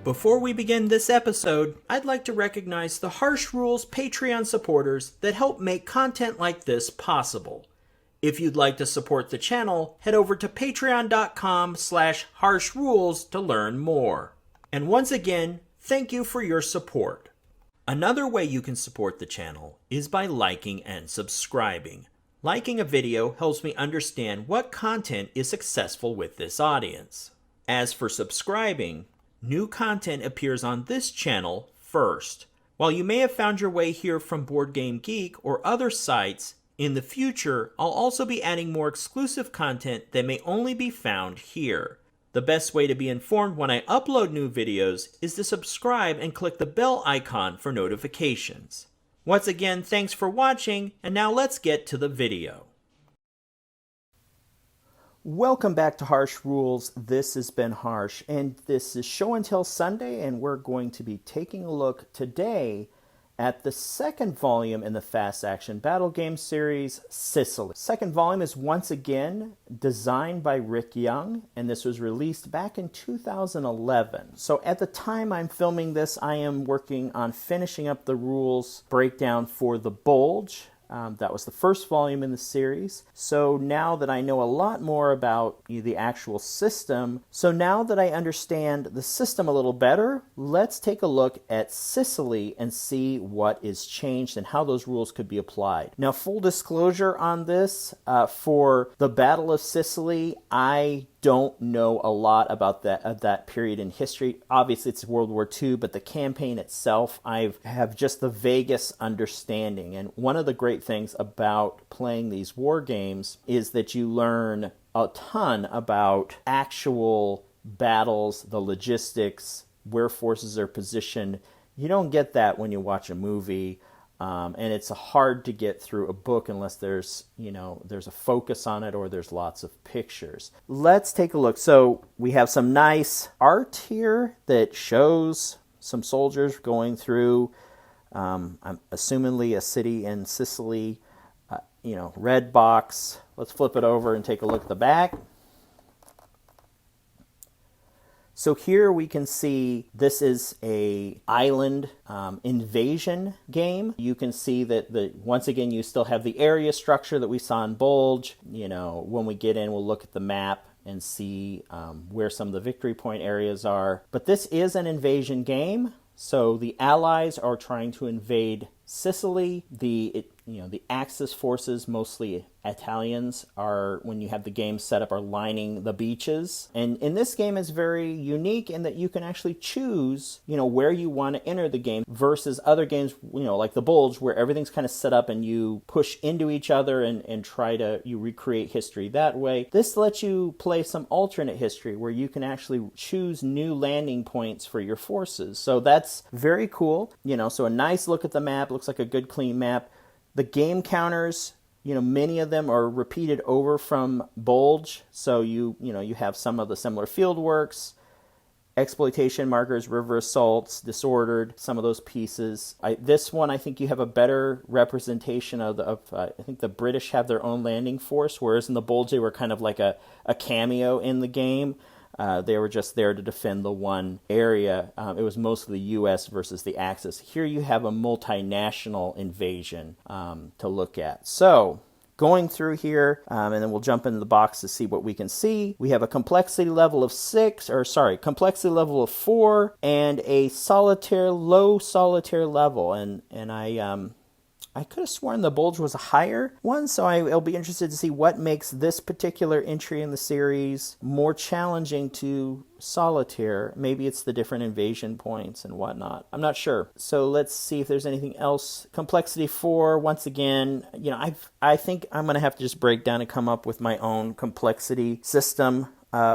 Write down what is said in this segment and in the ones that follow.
Before we begin this episode, I'd like to recognize the Harsh Rules Patreon supporters that help make content like this possible. If you'd like to support the channel, head over to patreon.com/harshrules to learn more. And once again, thank you for your support. Another way you can support the channel is by liking and subscribing. Liking a video helps me understand what content is successful with this audience. As for subscribing, new content appears on this channel first. While you may have found your way here from Board Game Geek or other sites, in the future I'll also be adding more exclusive content that may only be found here. The best way to be informed when I upload new videos is to subscribe and click the bell icon for notifications. Once again, thanks for watching, and now let's get to the video. Welcome back to Harsh Rules. This has been Harsh, and this is Show and Tell Sunday, and we're going to be taking a look today at the second volume in the Fast Action Battle Game series, Sicily. Second volume is once again designed by Rick Young, and this was released back in 2011. So at the time I'm filming this, I am working on finishing up the rules breakdown for the Bulge. That was the first volume in the series. So now that I know a lot more about the actual system, so now that I understand the system a little better, let's take a look at Sicily and see what is changed and how those rules could be applied. Now, full disclosure on this, for the Battle of Sicily, I don't know a lot about that period in history. Obviously, it's World War II, but the campaign itself, I have just the vaguest understanding. And one of the great things about playing these war games is that you learn a ton about actual battles, the logistics, where forces are positioned. You don't get that when you watch a movie. And it's hard to get through a book unless there's a focus on it or there's lots of pictures. Let's take a look. So we have some nice art here that shows some soldiers going through, I'm assumingly a city in Sicily, red box. Let's flip it over and take a look at the back. So here we can see this is a island invasion game. You can see that once again you still have the area structure that we saw in Bulge. When we get in, we'll look at the map and see where some of the victory point areas are. But this is an invasion game. So the Allies are trying to invade Sicily. The Axis forces, mostly Italians, when you have the game set up, are lining the beaches. And in this game is very unique in that you can actually choose, where you want to enter the game versus other games, like the Bulge, where everything's kind of set up and you push into each other and try to recreate history that way. This lets you play some alternate history where you can actually choose new landing points for your forces. So that's very cool. So a nice look at the map. Looks like a good clean map. The game counters, many of them are repeated over from Bulge. So you have some of the similar field works, exploitation markers, river assaults, disordered, some of those pieces. This one, I think you have a better representation of I think the British have their own landing force, whereas in the Bulge they were kind of like a cameo in the game. They were just there to defend the one area. It was mostly the U.S. versus the Axis. Here you have a multinational invasion to look at. So going through here, and then we'll jump into the box to see what we can see. We have a complexity level of 4, and a low solitaire level. And I could have sworn the Bulge was a higher one, so I'll be interested to see what makes this particular entry in the series more challenging to solitaire. Maybe it's the different invasion points and whatnot. I'm not sure. So let's see if there's anything else. Complexity 4, once again, I think I'm going to have to just break down and come up with my own complexity system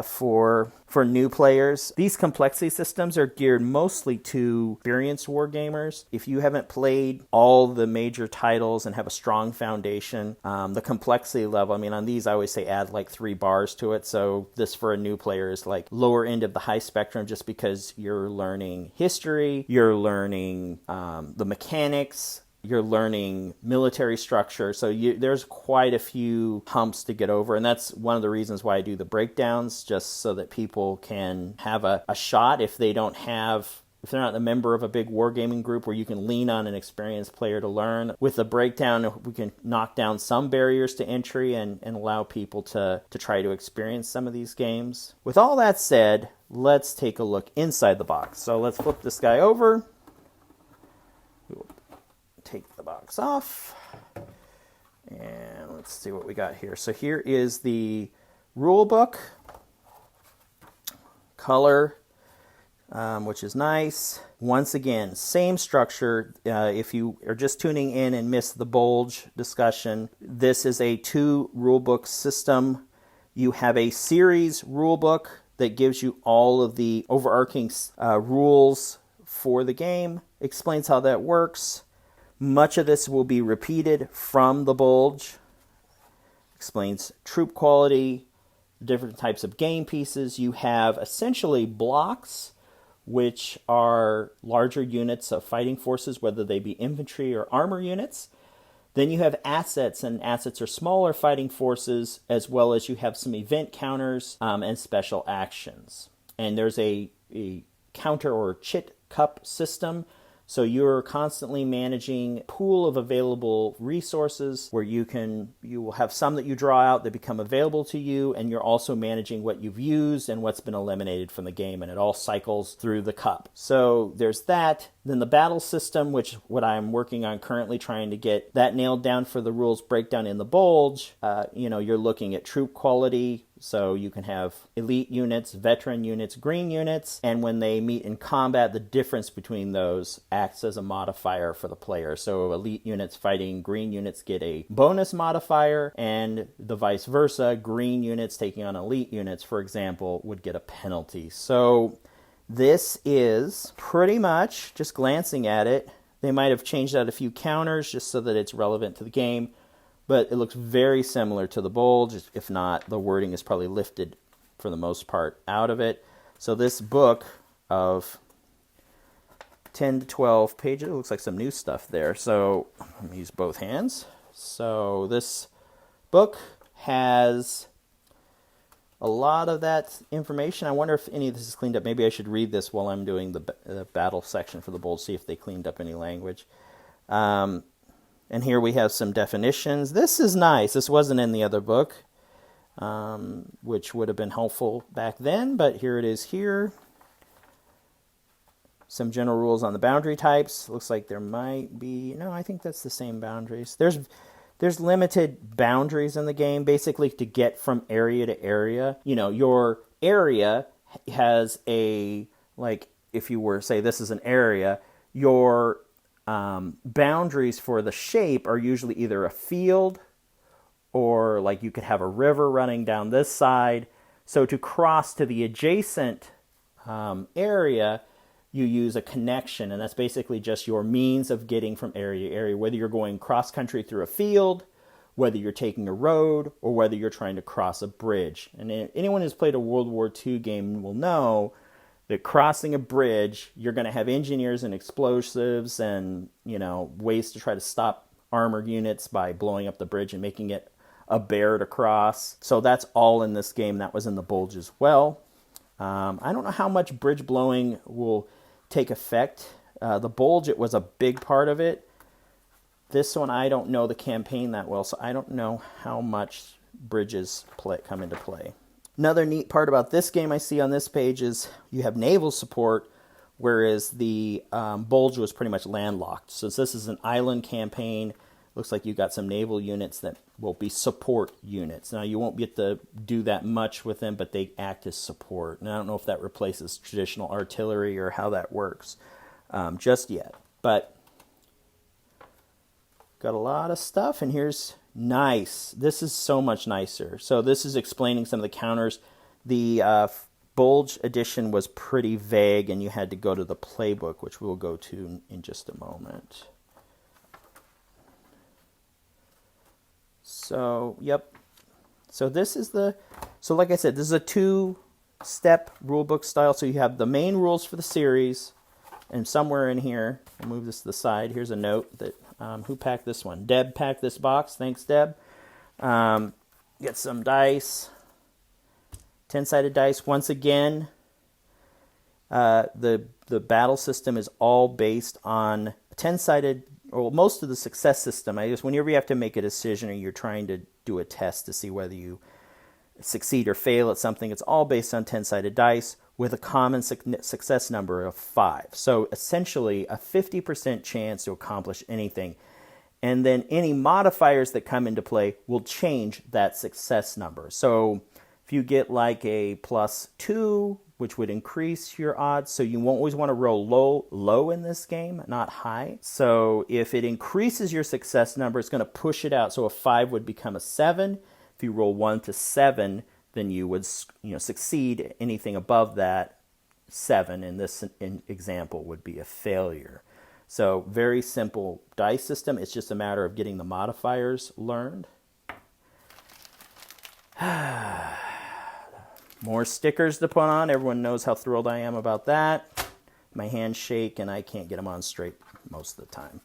for new players. These complexity systems are geared mostly to experienced wargamers. If you haven't played all the major titles and have a strong foundation, the complexity level, on these I always say add like 3 bars to it. So this for a new player is like lower end of the high spectrum, just because you're learning history, you're learning the mechanics, you're learning military structure. So there's quite a few humps to get over. And that's one of the reasons why I do the breakdowns, just so that people can have a shot if they're not a member of a big wargaming group where you can lean on an experienced player to learn. With the breakdown, we can knock down some barriers to entry and allow people to try to experience some of these games. With all that said, let's take a look inside the box. So let's flip this guy over. We'll take the box off. And let's see what we got here. So here is the rule book. Color, which is nice. Once again, same structure. If you are just tuning in and missed the Bulge discussion, this is a 2 rulebook system. You have a series rulebook that gives you all of the overarching rules for the game, explains how that works. Much of this will be repeated from the Bulge. Explains troop quality, different types of game pieces. You have essentially blocks, which are larger units of fighting forces, whether they be infantry or armor units. Then you have assets, and assets are smaller fighting forces, as well as you have some event counters and special actions. And there's a counter or chit cup system. So you're constantly managing a pool of available resources where you will have some that you draw out that become available to you, and you're also managing what you've used and what's been eliminated from the game, and it all cycles through the cup. So there's that. Then the battle system, which what I'm working on currently, trying to get that nailed down for the rules breakdown in the Bulge. You're looking at troop quality. So you can have elite units, veteran units, green units, and when they meet in combat, the difference between those acts as a modifier for the player. So elite units fighting green units get a bonus modifier, and the vice versa. Green units taking on elite units, for example, would get a penalty. So this is pretty much, just glancing at it, they might have changed out a few counters just so that it's relevant to the game. But it looks very similar to the Bulge. If not, the wording is probably lifted for the most part out of it. So this book of 10 to 12 pages, it looks like some new stuff there. So let me use both hands. So this book has a lot of that information. I wonder if any of this is cleaned up. Maybe I should read this while I'm doing the battle section for the Bulge, see if they cleaned up any language. And here we have some definitions. This is nice. This wasn't in the other book, which would have been helpful back then, but here it is here. Some general rules on the boundary types. Looks like there might be... No, I think that's the same boundaries. There's limited boundaries in the game, basically to get from area to area. Your area has a... Like, if you were, say, this is an area, your... boundaries for the shape are usually either a field or like you could have a river running down this side. So to cross to the adjacent area, you use a connection, and that's basically just your means of getting from area to area, whether you're going cross country through a field, whether you're taking a road, or whether you're trying to cross a bridge. And anyone who's played a World War II game will know that crossing a bridge, you're going to have engineers and explosives and, ways to try to stop armored units by blowing up the bridge and making it a bear to cross. So that's all in this game. That was in the Bulge as well. I don't know how much bridge blowing will take effect. The Bulge, it was a big part of it. This one, I don't know the campaign that well, so I don't know how much bridges come into play. Another neat part about this game I see on this page is you have naval support, whereas the Bulge was pretty much landlocked. So this is an island campaign. Looks like you've got some naval units that will be support units. Now, you won't get to do that much with them, but they act as support. And I don't know if that replaces traditional artillery or how that works just yet. But got a lot of stuff, and here's... Nice. This is so much nicer. So this is explaining some of the counters. The Bulge edition was pretty vague, and you had to go to the Playbook, which we'll go to in just a moment. So, yep. So this is like I said, this is a 2-step rulebook style. So you have the main rules for the series, and somewhere in here, I'll move this to the side. Here's a note that Who packed this one? Deb packed this box. Thanks, Deb. Get some dice. 10-sided dice. Once again, the battle system is all based on 10-sided, or most of the success system. I guess whenever you have to make a decision or you're trying to do a test to see whether you succeed or fail at something, it's all based on 10-sided dice with a common success number of 5. So essentially a 50% chance to accomplish anything. And then any modifiers that come into play will change that success number. So if you get like a +2, which would increase your odds, so you won't always want to roll low in this game, not high. So if it increases your success number, it's going to push it out. So a 5 would become a 7. If you roll 1 to 7, then you would succeed. Anything above that 7 in this example would be a failure. So very simple dice system. It's just a matter of getting the modifiers learned. More stickers to put on. Everyone knows how thrilled I am about that. My hands shake and I can't get them on straight most of the time.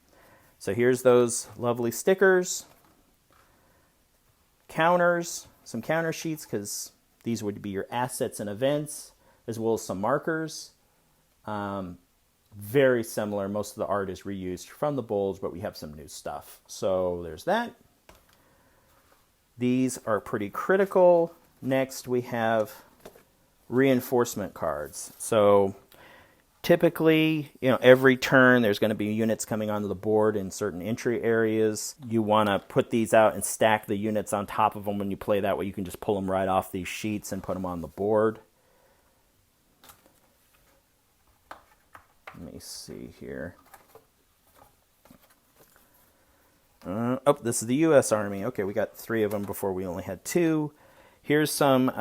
So here's those lovely stickers. Counters, some counter sheets, because these would be your assets and events, as well as some markers. Very similar. Most of the art is reused from the Bulge, but we have some new stuff. So there's that. These are pretty critical. Next, we have reinforcement cards. So typically, every turn there's going to be units coming onto the board in certain entry areas. You want to put these out and stack the units on top of them when you play. That way you can just pull them right off these sheets and put them on the board. Let me see here. This is the U.S. Army. Okay, we got 3 of them before we only had 2. Here's some,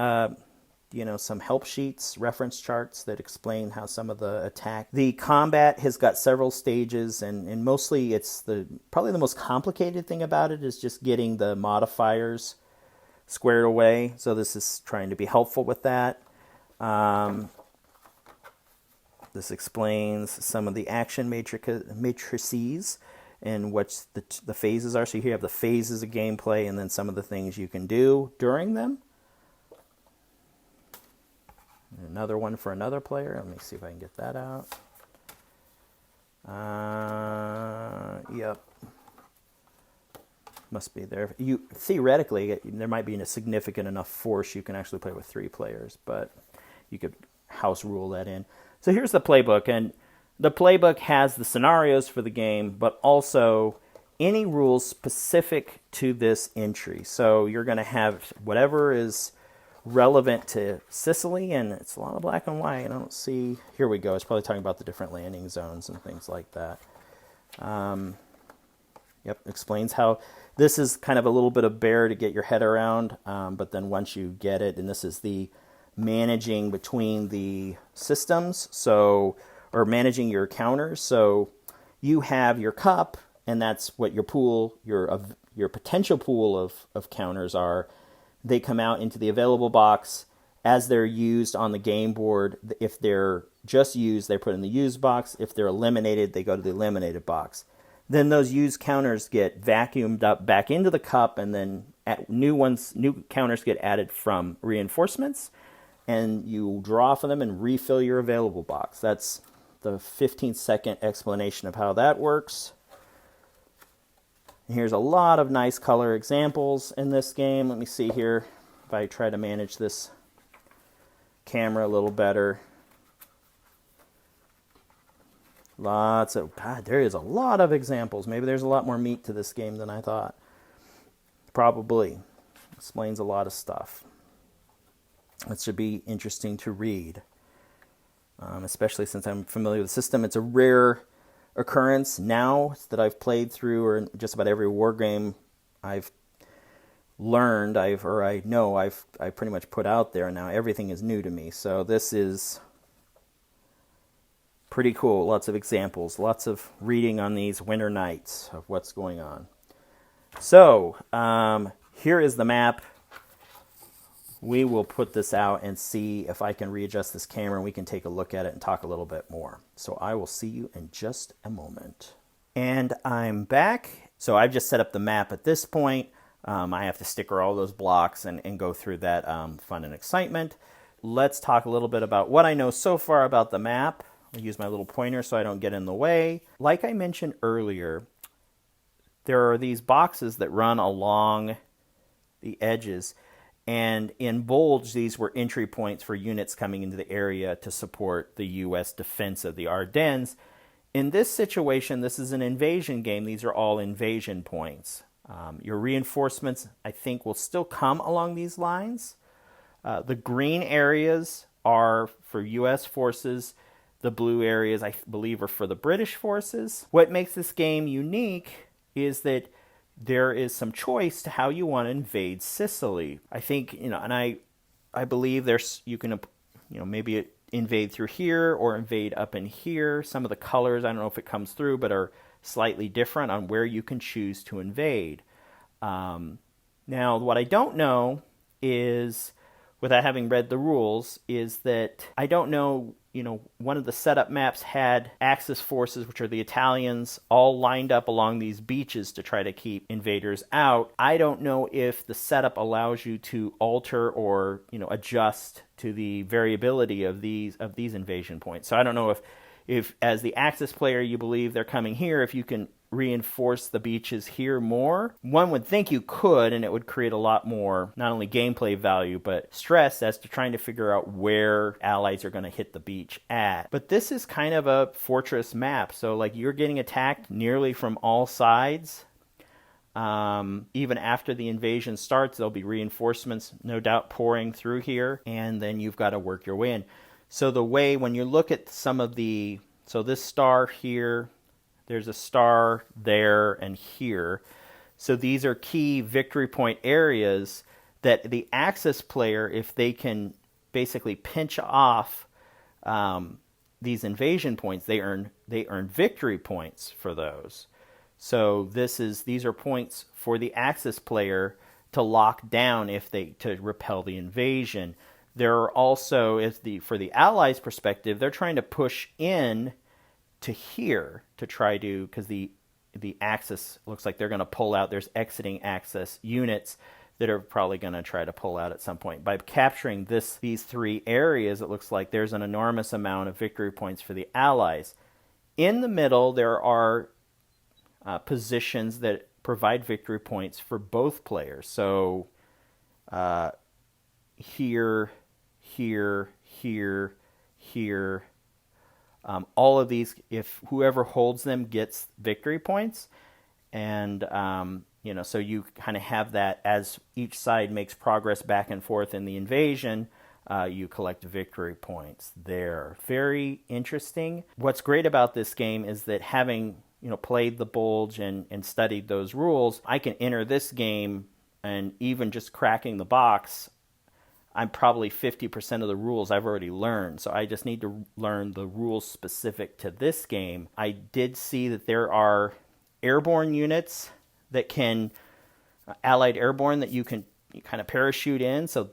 some help sheets, reference charts that explain how some of the attack. The combat has got several stages, and mostly it's probably the most complicated thing about it is just getting the modifiers squared away. So this is trying to be helpful with that. This explains some of the action matrices and what the phases are. So here you have the phases of gameplay and then some of the things you can do during them. Another one for another player. Let me see if I can get that out. Yep. Must be there. Theoretically, there might be a significant enough force you can actually play with 3 players, but you could house rule that in. So here's the playbook, and the playbook has the scenarios for the game, but also any rules specific to this entry. So you're going to have whatever is relevant to Sicily, and it's a lot of black and white. I don't see... Here we go. It's probably talking about the different landing zones and things like that. Explains how... This is kind of a little bit of bear to get your head around, but then once you get it, and this is the managing between the systems, or managing your counters. So you have your cup, and that's what your pool, your potential pool of counters are. They come out into the available box as they're used on the game board. If they're just used, they're put in the used box. If they're eliminated, they go to the eliminated box. Then those used counters get vacuumed up back into the cup, and then new counters get added from reinforcements, and you draw from them and refill your available box. That's the 15-second explanation of how that works. And here's a lot of nice color examples in this game. Let me see here if I try to manage this camera a little better. There is a lot of examples. Maybe there's a lot more meat to this game than I thought. Probably. Explains a lot of stuff. It should be interesting to read, especially since I'm familiar with the system. It's a rare occurrence now that I've played through, or just about every war game I've learned, I pretty much put out there. Now everything is new to me, so this is pretty cool. Lots of examples, lots of reading on these winter nights of what's going on. So here is the map. We will put this out and see if I can readjust this camera, and we can take a look at it and talk a little bit more. So I will see you in just a moment. And I'm back. So I've just set up the map at this point. I have to sticker all those blocks and go through that fun and excitement. Let's talk a little bit about what I know so far about the map. I'll use my little pointer so I don't get in the way. Like I mentioned earlier, there are these boxes that run along the edges. And in Bulge, these were entry points for units coming into the area to support the U.S. defense of the Ardennes. In this situation, this is an invasion game. These are all invasion points. Your reinforcements, I think, will still come along these lines. The green areas are for U.S. forces. The blue areas, I believe, are for the British forces. What makes this game unique is that there is some choice to how you want to invade Sicily. I think, and I believe you can, maybe invade through here or invade up in here. Some of the colors, I don't know if it comes through, but are slightly different on where you can choose to invade. Now, what I don't know is, without having read the rules, is that I don't know, one of the setup maps had Axis forces, which are the Italians, all lined up along these beaches to try to keep invaders out. I don't know if the setup allows you to alter or, adjust to the variability of these invasion points. So I don't know if as the Axis player you believe they're coming here, if you can reinforce the beaches here more. One would think you could, and it would create a lot more, not only gameplay value, but stress as to trying to figure out where allies are going to hit the beach at. But this is kind of a fortress map, so like you're getting attacked nearly from all sides. Even after the invasion starts, there'll be reinforcements, no doubt, pouring through here, and then you've got to work your way in. So the way, when you look at some of so this star here, there's a star there and here. So these are key victory point areas that the Axis player, if they can basically pinch off these invasion points, they earn victory points for those. So these are points for the Axis player to lock down to repel the invasion. There are also, for the Allies' perspective, they're trying to push in to here to try to, because the Axis looks like they're going to pull out. There's exiting Axis units that are probably going to try to pull out at some point. By capturing these three areas, it looks like there's an enormous amount of victory points for the Allies. In the middle, there are positions that provide victory points for both players. So here, all of these, if whoever holds them gets victory points, and so you kind of have that as each side makes progress back and forth in the invasion. You collect victory points there. Very interesting. What's great about this game is that having played the Bulge and studied those rules, I can enter this game, and even just cracking the box, I'm probably 50% of the rules I've already learned. So I just need to learn the rules specific to this game. I did see that there are airborne units that can, allied airborne, that you kind of parachute in. So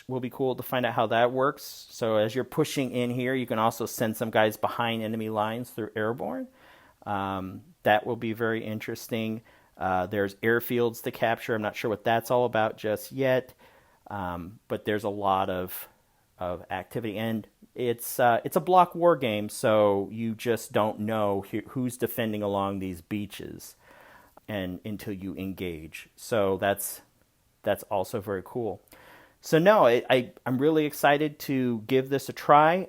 will be cool to find out how that works. So as you're pushing in here, you can also send some guys behind enemy lines through airborne. That will be very interesting. There's airfields to capture. I'm not sure what that's all about just yet. But there's a lot of activity, and it's a block war game, so you just don't know who's defending along these beaches, and until you engage. So that's also very cool. So no, I'm really excited to give this a try.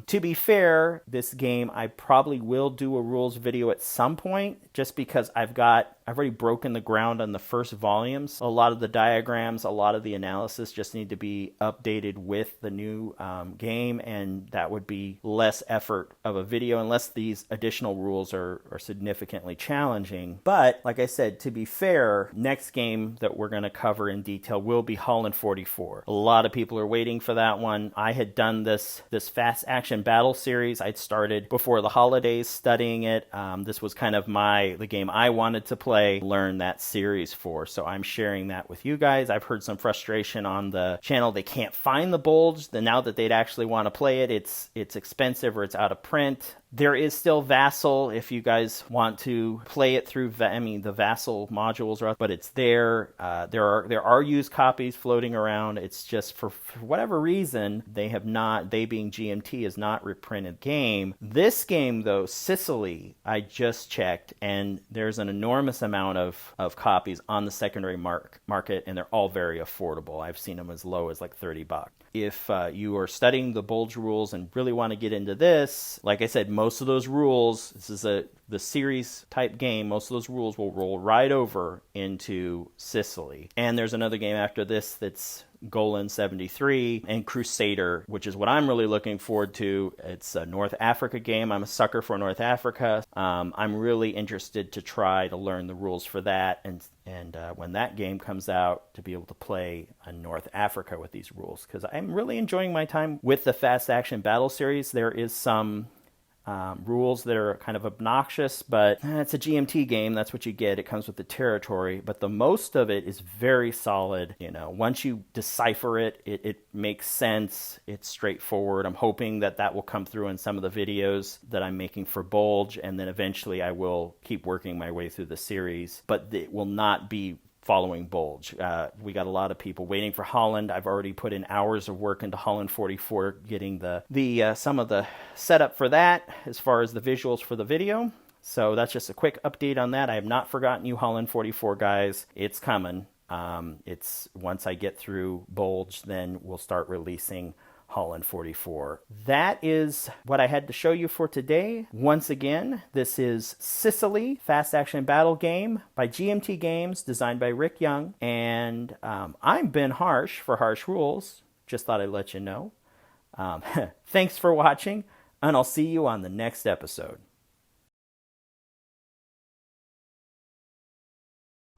To be fair, this game, I probably will do a rules video at some point, just because I've already broken the ground on the first volumes. A lot of the diagrams, a lot of the analysis just need to be updated with the new game, and that would be less effort of a video unless these additional rules are significantly challenging. But like I said, to be fair, next game that we're going to cover in detail will be Holland 44. A lot of people are waiting for that one. I had done this fast action battle series. I'd started before the holidays studying it. This was kind of the game I wanted to play, learn that series for. So I'm sharing that with you guys. I've heard some frustration on the channel. They can't find the Bulge. Now that they'd actually want to play it, it's expensive or it's out of print. There is still Vassal if you guys want to play it through. The Vassal modules are, but it's there. There are used copies floating around. It's just for whatever reason they being GMT has not reprinted game. This game though, Sicily, I just checked, and there's an enormous amount of copies on the secondary market, and they're all very affordable. I've seen them as low as like $30. If you are studying the Bulge rules and really want to get into this, like I said, most of those rules, this is the series type game, most of those rules will roll right over into Sicily. And there's another game after this that's Golan 73 and Crusader, which is what I'm really looking forward to. It's a North Africa game. I'm a sucker for North Africa. I'm really interested to try to learn the rules for that, and when that game comes out, to be able to play in North Africa with these rules, because I'm really enjoying my time with the Fast Action Battle series. There is some rules that are kind of obnoxious, but it's a GMT game. That's what you get. It comes with the territory, but the most of it is very solid. Once you decipher it, it makes sense. It's straightforward. I'm hoping that will come through in some of the videos that I'm making for Bulge, and then eventually I will keep working my way through the series, but it will not be following Bulge. We got a lot of people waiting for Holland. I've already put in hours of work into Holland 44, getting the some of the setup for that as far as the visuals for the video. So that's just a quick update on that. I have not forgotten you, Holland 44 guys. It's coming. It's once I get through Bulge, then we'll start releasing Holland 44. That is what I had to show you for today. Once again, this is Sicily, Fast Action Battle game by GMT Games, designed by Rick Young. And I'm Ben Harsh for Harsh Rules. Just thought I'd let you know. Thanks for watching, and I'll see you on the next episode.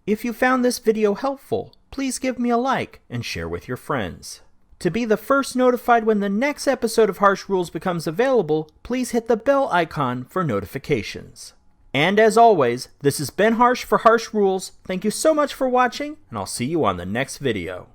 If you found this video helpful, please give me a like and share with your friends. To be the first notified when the next episode of Harsh Rules becomes available, please hit the bell icon for notifications. And as always, this is Ben Harsh for Harsh Rules. Thank you so much for watching, and I'll see you on the next video.